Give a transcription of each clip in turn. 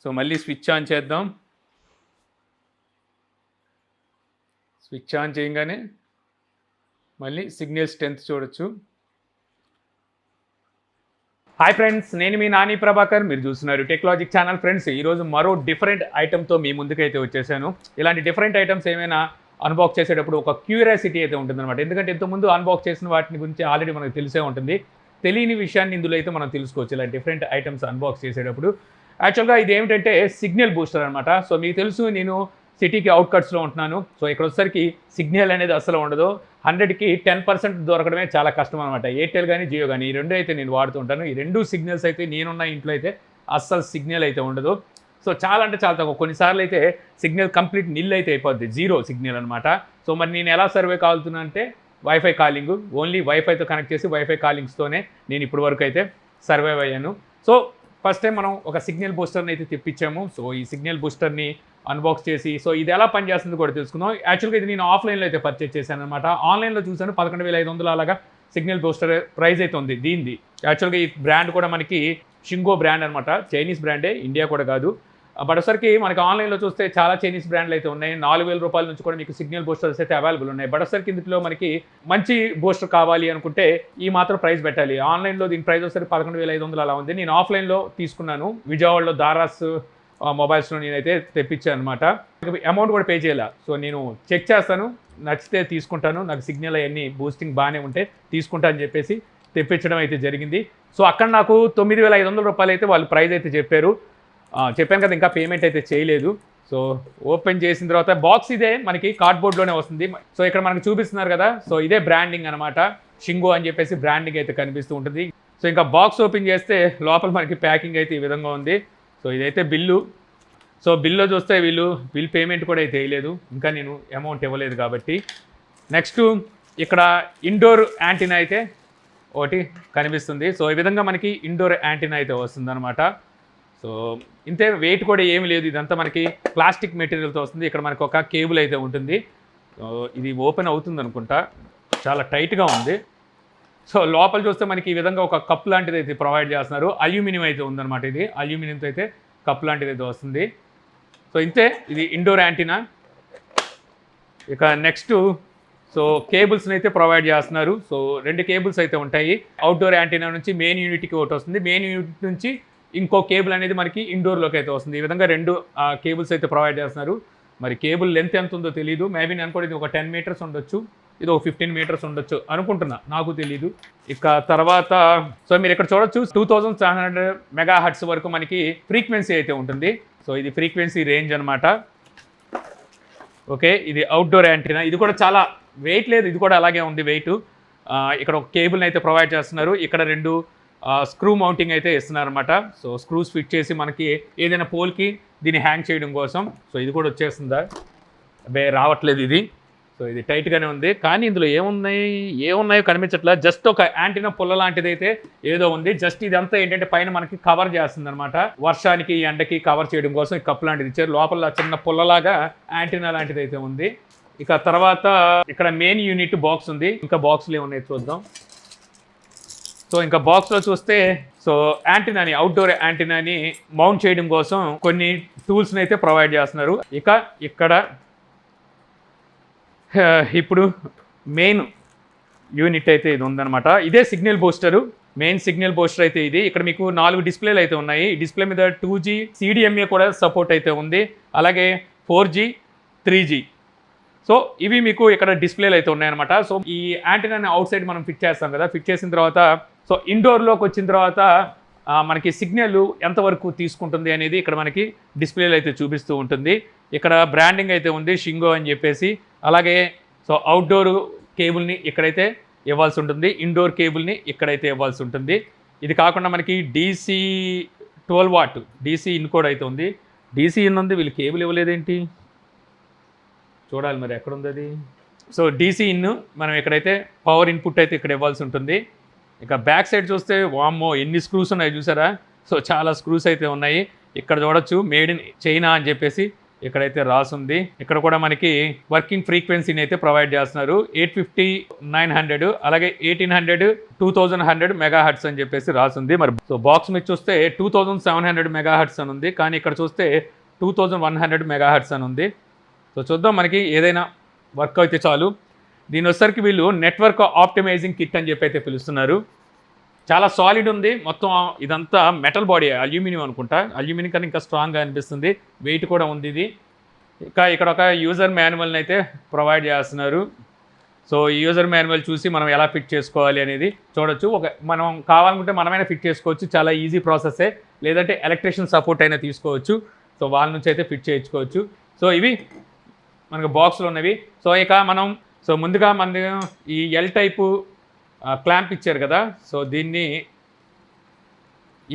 So మళ్ళీ switch on చేద్దాం. Switch on చేయగానే మళ్ళీ సిగ్నల్ స్ట్రెంత్ చూడొచ్చు. హాయ్ ఫ్రెండ్స్, నేను మీ నాని ప్రభాకర్. మీరు చూస్తున్నారు టెక్నాలజీ ఛానల్. ఫ్రెండ్స్, ఈరోజు మరో డిఫరెంట్ ఐటమ్తో మీ ముందుకైతే వచ్చేసాను. ఇలాంటి డిఫరెంట్ ఐటమ్స్ ఏమైనా అన్బాక్స్ చేసేటప్పుడు ఒక క్యూరియాసిటీ అయితే ఉంటుందన్నమాట. ఎందుకంటే ఇంతకుముందు అన్బాక్స్ చేసిన వాటి గురించి ఆల్రెడీ మనకు తెలిసే ఉంటుంది. తెలియని విషయాన్ని ఇందులో అయితే మనం తెలుసుకోవచ్చు ఇలా డిఫరెంట్ ఐటమ్స్ అన్బాక్స్ చేసేటప్పుడు. యాక్చువల్గా ఇది ఏమిటంటే సిగ్నల్ బూస్టర్ అనమాట. సో మీకు తెలుసు, నేను సిటీకి అవుట్కట్స్లో ఉంటున్నాను. సో ఇక్కడ వచ్చేసరికి సిగ్నల్ అనేది అసలు ఉండదు. 100కి 10% దొరకడమే చాలా కష్టం అనమాట. ఎయిర్టెల్ కానీ జియో కానీ ఈ రెండు అయితే నేను వాడుతూ ఉంటాను. ఈ రెండు సిగ్నల్స్ అయితే నేనున్న ఇంట్లో అయితే అస్సలు సిగ్నల్ అయితే ఉండదు. సో చాలా అంటే చాలా తక్కువ. కొన్నిసార్లు అయితే సిగ్నల్ కంప్లీట్ నిల్ అయితే అయిపోద్ది, జీరో సిగ్నల్ అనమాట. సో మరి నేను ఎలా సర్వే కాలుతున్నా అంటే వైఫై కాలింగ్, ఓన్లీ వైఫైతో కనెక్ట్ చేసి వైఫై కాలింగ్స్తోనే నేను ఇప్పటి వరకు అయితే సర్వైవ్ అయ్యాను. సో ఫస్ట్ టైం మనం ఒక సిగ్నల్ బూస్టర్ని అయితే తెప్పించాము. సో ఈ సిగ్నల్ బూస్టర్ని అన్బాక్స్ చేసి సో ఇది ఎలా పనిచేస్తుందో కూడా తెలుసుకుందాం. యాక్చువల్గా ఇది నేను ఆఫ్లైన్లో అయితే పర్చేస్ చేశాను అనమాట. ఆన్లైన్లో చూసాను 11,500 అలాగా సిగ్నల్ బూస్టర్ ప్రైస్ అయితే ఉంది దీనిది. యాక్చువల్గా ఈ బ్రాండ్ కూడా మనకి షింగో బ్రాండ్ అనమాట, చైనీస్ బ్రాండే, ఇండియా కూడా కాదు. బట్ ఒకసారికి మనకి ఆన్లైన్లో చూస్తే చాలా చైనీస్ బ్రాండ్లు అయితే ఉన్నాయి. 4,000 రూపాయల నుంచి కూడా మీకు సిగ్నల్ బూస్టర్స్ అయితే అవైలబుల్ ఉన్నాయి. బట్ ఒకసారికి ఇందులో మనకి మంచి బూస్టర్ కావాలి అనుకుంటే ఈ మాత్రం ప్రైస్ పెట్టాలి. ఆన్లైన్లో దీని ప్రైస్ ఒకసారి 11,500 అలా ఉంది. నేను ఆఫ్లైన్లో తీసుకున్నాను, విజయవాడలో దారాస్ మొబైల్స్లో నేనైతే తెప్పించాను అనమాట. అమౌంట్ కూడా పే చేయాల. సో నేను చెక్ చేస్తాను, నచ్చితే తీసుకుంటాను, నాకు సిగ్నల్ అవన్నీ బూస్టింగ్ బాగానే ఉంటే తీసుకుంటా అని చెప్పేసి తెప్పించడం అయితే జరిగింది. సో అక్కడ నాకు 9,500 రూపాయలు అయితే వాళ్ళు ప్రైస్ అయితే చెప్పారు. చెప్పాను కదా, ఇంకా పేమెంట్ అయితే చేయలేదు. సో ఓపెన్ చేసిన తర్వాత బాక్స్ ఇదే మనకి కార్డ్బోర్డ్లోనే వస్తుంది. సో ఇక్కడ మనకు చూపిస్తున్నారు కదా, సో ఇదే బ్రాండింగ్ అనమాట, షింగో అని చెప్పేసి బ్రాండింగ్ అయితే కనిపిస్తూ ఉంటుంది. సో ఇంకా బాక్స్ ఓపెన్ చేస్తే లోపల మనకి ప్యాకింగ్ అయితే ఈ విధంగా ఉంది. సో ఇదైతే బిల్లు. సో బిల్లో చూస్తే వీళ్ళు బిల్ పేమెంట్ కూడా అయితే వేయలేదు, ఇంకా నేను అమౌంట్ ఇవ్వలేదు కాబట్టి. నెక్స్ట్ ఇక్కడ ఇండోర్ యాంటీనా అయితే ఒకటి కనిపిస్తుంది. సో ఈ విధంగా మనకి ఇండోర్ యాంటీనా అయితే వస్తుంది అనమాట. సో ఇంతే, వెయిట్ కూడా ఏమి లేదు, ఇదంతా మనకి ప్లాస్టిక్ మెటీరియల్తో వస్తుంది. ఇక్కడ మనకి ఒక కేబుల్ అయితే ఉంటుంది. సో ఇది ఓపెన్ అవుతుంది అనుకుంటా, చాలా టైట్గా ఉంది. సో లోపల చూస్తే మనకి ఈ విధంగా ఒక కప్ లాంటిది అయితే ప్రొవైడ్ చేస్తున్నారు. అల్యూమినియం అయితే ఉందన్నమాట. ఇది అల్యూమినియంతో అయితే కప్ లాంటిది అయితే వస్తుంది. సో ఇంతే, ఇది ఇండోర్ యాంటీనా. ఇక నెక్స్ట్ సో కేబుల్స్ని అయితే ప్రొవైడ్ చేస్తున్నారు. సో 2 కేబుల్స్ అయితే ఉంటాయి. అవుట్డోర్ యాంటీనా నుంచి మెయిన్ యూనిట్కి ఒకటి వస్తుంది, మెయిన్ యూనిట్ నుంచి ఇంకో కేబుల్ అనేది మనకి ఇండోర్లోకి అయితే వస్తుంది. ఈ విధంగా 2 కేబుల్స్ అయితే ప్రొవైడ్ చేస్తున్నారు. మరి కేబుల్ లెంత్ ఎంత ఉందో తెలియదు, మేబీ నేను అనుకోండి ఇది ఒక 10 మీటర్స్ ఉండొచ్చు, ఇది ఒక 15 మీటర్స్ ఉండొచ్చు అనుకుంటున్నా, నాకు తెలీదు. ఇక తర్వాత సో మీరు ఇక్కడ చూడొచ్చు 2700 మెగాహర్ట్జ్ వరకు మనకి ఫ్రీక్వెన్సీ అయితే ఉంటుంది. సో ఇది ఫ్రీక్వెన్సీ రేంజ్ అనమాట. ఓకే, ఇది అవుట్డోర్ యాంటీనా. ఇది కూడా చాలా వెయిట్ లేదు, ఇది కూడా అలాగే ఉంది వెయిట్. ఇక్కడ ఒక కేబుల్ని అయితే ప్రొవైడ్ చేస్తున్నారు. ఇక్కడ 2 స్క్రూ మౌంటింగ్ అయితే ఇస్తున్నారు అనమాట. సో స్క్రూస్ ఫిట్ చేసి మనకి ఏదైనా పోల్కి దీన్ని హ్యాంగ్ చేయడం కోసం. సో ఇది కూడా వచ్చేస్తుందా, అబ్బే రావట్లేదు ఇది. సో ఇది టైట్గానే ఉంది, కానీ ఇందులో ఏమున్నాయో కనిపించట్లా. జస్ట్ ఒక యాంటీనా పుల్ల లాంటిది అయితే ఏదో ఉంది. జస్ట్ ఇదంతా ఏంటంటే పైన మనకి కవర్ చేస్తుంది అనమాట, వర్షానికి ఎండకి కవర్ చేయడం కోసం ఈ కప్ లాంటిది ఇచ్చారు. లోపల చిన్న పుల్లలాగా యాంటీనా లాంటిది అయితే ఉంది. ఇక తర్వాత ఇక్కడ మెయిన్ యూనిట్ బాక్స్ ఉంది. ఇంకా బాక్స్లు ఏమున్నాయి చూద్దాం. సో ఇంకా బాక్స్లో చూస్తే సో యాంటీనాని, అవుట్డోర్ యాంటీనాని మౌంట్ చేయడం కోసం కొన్ని టూల్స్ని అయితే ప్రొవైడ్ చేస్తున్నారు. ఇక ఇక్కడ ఇప్పుడు మెయిన్ యూనిట్ అయితే ఇది ఉందన్నమాట. ఇదే signal booster, main signal booster అయితే ఇది. ఇక్కడ మీకు 4 డిస్ప్లేలు అయితే ఉన్నాయి. ఈ డిస్ప్లే మీద 2G CDMA కూడా సపోర్ట్ అయితే ఉంది, అలాగే 4G 3G. సో ఇవి మీకు ఇక్కడ డిస్ప్లేలు అయితే ఉన్నాయన్నమాట. సో ఈ యాంటీనాని అవుట్ సైడ్ మనం ఫిట్ చేస్తాం కదా, ఫిట్ చేసిన తర్వాత సో ఇండోర్లోకి వచ్చిన తర్వాత మనకి సిగ్నల్ ఎంతవరకు తీసుకుంటుంది అనేది ఇక్కడ మనకి డిస్ప్లేలో అయితే చూపిస్తూ ఉంటుంది. ఇక్కడ బ్రాండింగ్ అయితే ఉంది షింగో అని చెప్పేసి. అలాగే సో అవుట్డోర్ కేబుల్ని ఇక్కడైతే ఇవ్వాల్సి ఉంటుంది, ఇండోర్ కేబుల్ని ఇక్కడైతే ఇవ్వాల్సి ఉంటుంది. ఇది కాకుండా మనకి DC 12 వాట్ DC ఇన్ కూడా అయితే ఉంది. DC ఇన్ ఉంది, వీళ్ళు కేబుల్ ఇవ్వలేదేంటి, చూడాలి మరి ఎక్కడుంది అది. సో DC ఇన్ మనం ఇక్కడైతే పవర్ ఇన్పుట్ అయితే ఇక్కడ ఇవ్వాల్సి ఉంటుంది. ఇక బ్యాక్ సైడ్ చూస్తే వామ్మో ఎన్ని స్క్రూస్ ఉన్నాయి చూసారా. సో చాలా స్క్రూస్ అయితే ఉన్నాయి. ఇక్కడ చూడొచ్చు మేడ్ ఇన్ చైనా అని చెప్పేసి ఇక్కడైతే రాసుంది. ఇక్కడ కూడా మనకి వర్కింగ్ ఫ్రీక్వెన్సీని అయితే ప్రొవైడ్ చేస్తున్నారు. 850, 900 అలాగే 1800, 2100 మెగాహెర్ట్జ్ అని చెప్పేసి రాసుంది. మరి సో బాక్స్ మీద చూస్తే 2700 మెగాహెర్ట్జ్ అని ఉంది, కానీ ఇక్కడ చూస్తే 2100 మెగాహెర్ట్జ్ అని ఉంది. సో చూద్దాం, మనకి ఏదైనా వర్క్ అయితే చాలు. దీని వచ్చేసరికి వీళ్ళు నెట్వర్క్ ఆప్టిమైజింగ్ కిట్ అని చెప్పి అయితే పిలుస్తున్నారు. చాలా సాలిడ్ ఉంది మొత్తం. ఇదంతా మెటల్ బాడీ, అల్యూమినియం అనుకుంటా. అల్యూమినియం కన్నా ఇంకా స్ట్రాంగ్గా అనిపిస్తుంది. వెయిట్ కూడా ఉంది ఇది. ఇంకా ఇక్కడ ఒక యూజర్ మాన్యువల్ని అయితే ప్రొవైడ్ చేస్తున్నారు. సో ఈ యూజర్ మాన్యువల్ చూసి మనం ఎలా ఫిట్ చేసుకోవాలి అనేది చూడొచ్చు. మనం కావాలనుకుంటే మనమైనా ఫిట్ చేసుకోవచ్చు, చాలా ఈజీ ప్రాసెస్సే. లేదంటే ఎలక్ట్రీషియన్ సపోర్ట్ అయినా తీసుకోవచ్చు. సో వాళ్ళ నుంచి అయితే ఫిట్ చేయించుకోవచ్చు. సో ఇవి మనకు బాక్స్లో ఉన్నవి. సో ఇక మనం ముందుగా మన ఈ ఎల్ టైపు క్లాంప్ ఇచ్చారు కదా, సో దీన్ని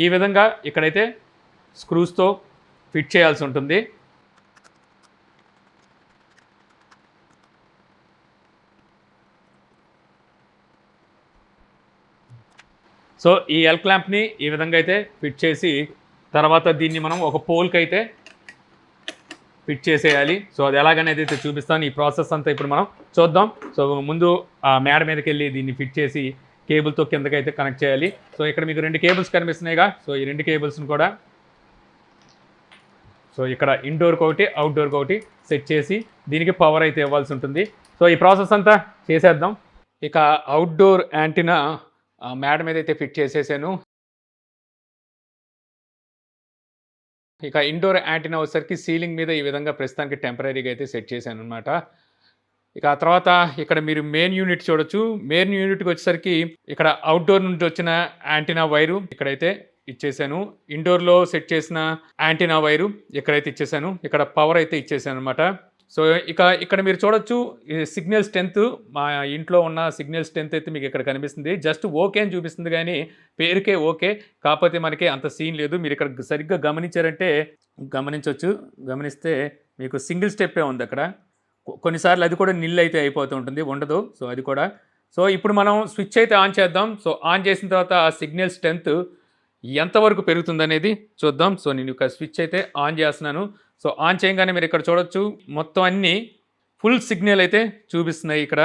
ఈ విధంగా ఇక్కడైతే స్క్రూస్తో ఫిట్ చేయాల్సి ఉంటుంది. సో ఈ ఎల్ క్లాంప్ని ఈ విధంగా అయితే ఫిట్ చేసి తర్వాత దీన్ని మనం ఒక పోల్కి అయితే ఫిట్ చేసేయాలి. సో అది ఎలాగనేది అయితే చూపిస్తాను. ఈ ప్రాసెస్ అంతా ఇప్పుడు మనం చూద్దాం. సో ముందు మేడ మీదకి వెళ్ళి దీన్ని ఫిట్ చేసి కేబుల్తో కిందకైతే కనెక్ట్ చేయాలి. సో ఇక్కడ మీకు 2 కేబుల్స్ కనిపిస్తున్నాయిగా. సో ఈ 2 కేబుల్స్ని కూడా సో ఇక్కడ ఇండోర్కి ఒకటి, అవుట్డోర్కి ఒకటి సెట్ చేసి దీనికి పవర్ అయితే ఇవ్వాల్సి ఉంటుంది. సో ఈ ప్రాసెస్ అంతా చేసేద్దాం. ఇక అవుట్డోర్ యాంటీనా మేడ మీద అయితే ఫిట్ చేసేసాను. ఇక ఇండోర్ యాంటీనా వచ్చేసరికి సీలింగ్ మీద ఈ విధంగా ప్రస్తుతానికి టెంపరీగా అయితే సెట్ చేశాను అనమాట. ఇక ఆ తర్వాత ఇక్కడ మీరు మెయిన్ యూనిట్ చూడొచ్చు. మెయిన్ యూనిట్కి వచ్చేసరికి ఇక్కడ అవుట్డోర్ నుండి వచ్చిన యాంటీనా వైరు ఇక్కడైతే ఇచ్చేసాను. ఇండోర్లో సెట్ చేసిన యాంటీనా వైరు ఇక్కడైతే ఇచ్చేసాను. ఇక్కడ పవర్ అయితే ఇచ్చేసాను అనమాట. సో ఇక ఇక్కడ మీరు చూడొచ్చు సిగ్నల్ స్ట్రెంత్, మా ఇంట్లో ఉన్న సిగ్నల్ స్ట్రెంత్ అయితే మీకు ఇక్కడ కనిపిస్తుంది. జస్ట్ ఓకే అని చూపిస్తుంది, కానీ పేరుకే ఓకే, కాకపోతే మనకి అంత సీన్ లేదు. మీరు ఇక్కడ సరిగ్గా గమనించారంటే గమనించవచ్చు. గమనిస్తే మీకు సింగిల్ స్టెప్పే ఉంది అక్కడ. కొన్నిసార్లు అది కూడా నిల్ అయితే అయిపోతూ ఉంటుంది, ఉండదు. సో అది కూడా. సో ఇప్పుడు మనం స్విచ్ అయితే ఆన్ చేద్దాం. సో ఆన్ చేసిన తర్వాత సిగ్నల్ స్ట్రెంత్ ఎంతవరకు పెరుగుతుందనేది చూద్దాం. సో నేను ఒక స్విచ్ అయితే ఆన్ చేస్తున్నాను. సో ఆన్ చేయగానే మీరు ఇక్కడ చూడొచ్చు మొత్తం అన్నీ ఫుల్ సిగ్నల్ అయితే చూపిస్తున్నాయి ఇక్కడ.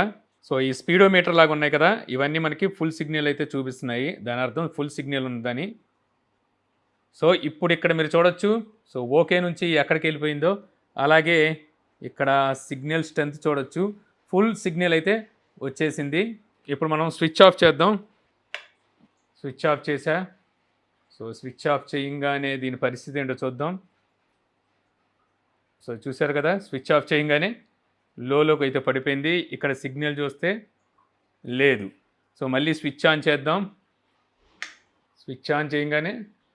సో ఈ స్పీడోమీటర్ లాగా ఉన్నాయి కదా, ఇవన్నీ మనకి ఫుల్ సిగ్నల్ అయితే చూపిస్తున్నాయి. దాని అర్థం ఫుల్ సిగ్నల్ ఉందని. సో ఇప్పుడు ఇక్కడ మీరు చూడొచ్చు. సో ఓకే నుంచి ఎక్కడికి వెళ్ళిపోయిందో, అలాగే ఇక్కడ సిగ్నల్ స్ట్రెంత్ చూడొచ్చు, ఫుల్ సిగ్నల్ అయితే వచ్చేసింది. ఇప్పుడు మనం స్విచ్ ఆఫ్ చేద్దాం. స్విచ్ ఆఫ్ చేసా. సో స్విచ్ ఆఫ్ చేయగానే దీని పరిస్థితి ఏంటో చూద్దాం. సో చూసారు కదా, స్విచ్ ఆఫ్ చేయగానే లోకి అయితే పడిపోయింది. ఇక్కడ సిగ్నల్ చూస్తే లేదు. సో మళ్ళీ స్విచ్ ఆన్ చేద్దాం. స్విచ్ ఆన్ చేయగానే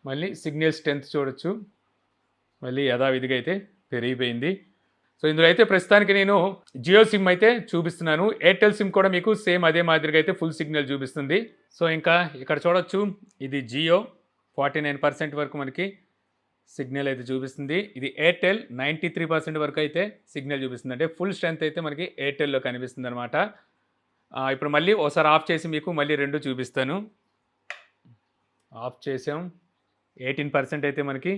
మళ్ళీ సిగ్నల్ స్ట్రెంత్ చూడొచ్చు, మళ్ళీ యథావిధిగా అయితే పెరిగిపోయింది. సో ఇందులో అయితే ప్రస్తుతానికి నేను జియో సిమ్ అయితే చూపిస్తున్నాను. ఎయిర్టెల్ సిమ్ కూడా మీకు సేమ్ అదే మాదిరిగా అయితే ఫుల్ సిగ్నల్ చూపిస్తుంది. సో ఇంకా ఇక్కడ చూడొచ్చు, ఇది జియో 49% వరకు మనకి సిగ్నల్ అయితే చూపిస్తుంది. ఇది ఎయిర్టెల్ 93% వరకు అయితే సిగ్నల్ చూపిస్తుంది. అంటే ఫుల్ స్ట్రెంత్ అయితే మనకి ఎయిర్టెల్లో కనిపిస్తుంది అనమాట. ఇప్పుడు మళ్ళీ ఒకసారి ఆఫ్ చేసి మీకు మళ్ళీ 2 చూపిస్తాను. ఆఫ్ చేసాం. 18% అయితే మనకి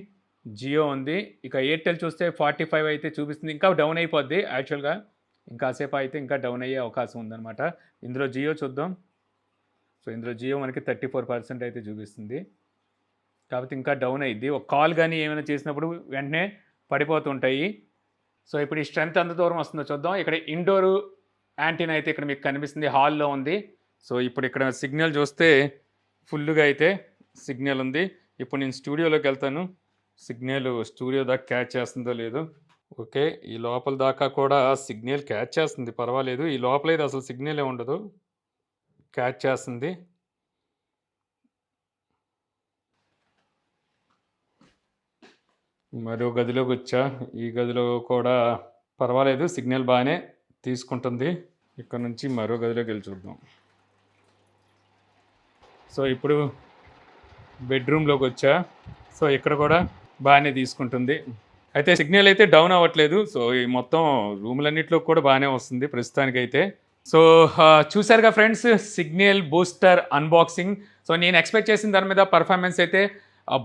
జియో ఉంది. ఇక ఎయిర్టెల్ చూస్తే 45 అయితే చూపిస్తుంది. ఇంకా డౌన్ అయిపోద్ది యాక్చువల్గా, ఇంకాసేపు అయితే ఇంకా డౌన్ అయ్యే అవకాశం ఉందన్నమాట. ఇందులో జియో చూద్దాం. సో ఇందులో జియో మనకి 34% అయితే చూపిస్తుంది, కాబట్టి ఇంకా డౌన్ అయ్యిద్ది. ఒక కాల్ కానీ ఏమైనా చేసినప్పుడు వెంటనే పడిపోతుంటాయి. సో ఇప్పుడు ఈ స్ట్రెంత్ ఎంత దూరం వస్తుందో చూద్దాం. ఇక్కడ ఇండోరు యాంటీనా అయితే ఇక్కడ మీకు కనిపిస్తుంది, హాల్లో ఉంది. సో ఇప్పుడు ఇక్కడ సిగ్నల్ చూస్తే ఫుల్గా అయితే సిగ్నల్ ఉంది. ఇప్పుడు నేను స్టూడియోలోకి వెళ్తాను. సిగ్నల్ స్టూడియో దాకా క్యాచ్ చేస్తుందో లేదో. ఓకే, ఈ లోపల దాకా కూడా సిగ్నల్ క్యాచ్ చేస్తుంది, పర్వాలేదు. ఈ లోపల అయితే అసలు సిగ్నలే ఉండదు, క్యాచ్ చేస్తుంది. మరో గదిలోకి వచ్చా. ఈ గదిలో కూడా పర్వాలేదు, సిగ్నల్ బాగానే తీసుకుంటుంది. ఇక్కడ నుంచి మరో గదిలోకి వెళ్ళి చూద్దాం. సో ఇప్పుడు బెడ్రూమ్లోకి వచ్చా. సో ఇక్కడ కూడా బాగానే తీసుకుంటుంది. అయితే సిగ్నల్ అయితే డౌన్ అవ్వట్లేదు. సో ఈ మొత్తం రూములన్నింటిలో కూడా బాగానే వస్తుంది ప్రస్తుతానికైతే. సో చూసారుగా friends, signal booster unboxing. So నేను ఎక్స్పెక్ట్ చేసిన దాని మీద పర్ఫార్మెన్స్ అయితే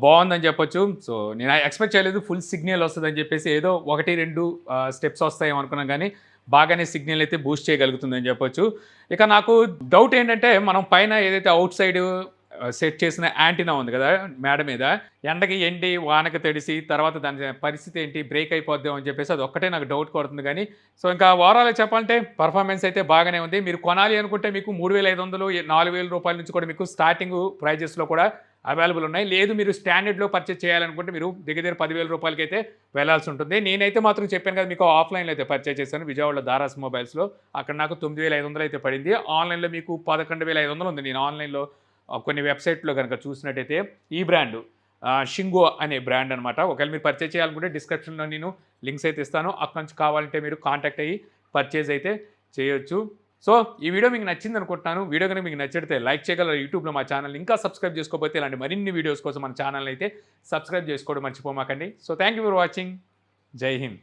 బాగుందని చెప్పొచ్చు. సో నేను ఎక్స్పెక్ట్ చేయలేదు ఫుల్ సిగ్నల్ వస్తుందని చెప్పేసి. ఏదో 1, 2 స్టెప్స్ వస్తాయేమో అనుకున్నాం కానీ బాగానే సిగ్నల్ అయితే బూస్ట్ చేయగలుగుతుందని చెప్పొచ్చు. ఇక నాకు డౌట్ ఏంటంటే మనం పైన ఏదైతే అవుట్ సైడ్ సెట్ చేసిన యాంటీనా ఉంది కదా మేడ మీద, ఎండకి ఎండి వానకి తడిసి తర్వాత దాని పరిస్థితి ఏంటి, బ్రేక్ అయిపోద్దాం అని చెప్పేసి అది ఒక్కటే నాకు డౌట్ కొడుతుంది కానీ. సో ఇంకా ఓవరాల్గా చెప్పాలంటే పర్ఫార్మెన్స్ అయితే బాగానే ఉంది. మీరు కొనాలి అనుకుంటే మీకు 3500, 4000 రూపాయల నుంచి కూడా మీకు స్టార్టింగ్ ప్రైజెస్లో కూడా అవైలబుల్ ఉన్నాయి. లేదు మీరు స్టాండర్డ్లో పర్చేస్ చేయాలనుకుంటే మీరు దగ్గర 10,000 రూపాయలకి అయితే వెళ్ళాల్సి ఉంటుంది. నేనైతే మాత్రం చెప్పాను కదా మీకు ఆఫ్లైన్లో అయితే పర్చేస్ చేశాను విజయవాడలో దారాస్ మొబైల్స్లో. అక్కడ నాకు 9,500 అయితే పడింది. ఆన్లైన్లో మీకు 11,500 ఉంది. నేను ఆన్లైన్లో కొన్ని వెబ్సైట్లో కనుక చూసినట్టయితే ఈ బ్రాండ్ షింగో అనే బ్రాండ్ అనమాట. ఒకవేళ మీరు పర్చేస్ చేయాలనుకుంటే డిస్క్రిప్షన్లో నేను లింక్స్ అయితే ఇస్తాను. అక్కడ నుంచి కావాలంటే మీరు కాంటాక్ట్ అయ్యి పర్చేజ్ అయితే చేయొచ్చు. సో ఈ వీడియో మీకు నచ్చింది అనుకుంటున్నాను. వీడియో కనుక మీకు నచ్చితే లైక్ చేయగలరు. యూట్యూబ్లో మా ఛానల్ ఇంకా సబ్స్క్రైబ్ చేసుకోకపోతే ఇలాంటి మరిన్ని వీడియోస్ కోసం మన ఛానల్ అయితే సబ్స్క్రైబ్ చేసుకోవడం మర్చిపోమాకండి. So thank you for watching. Jai Hind.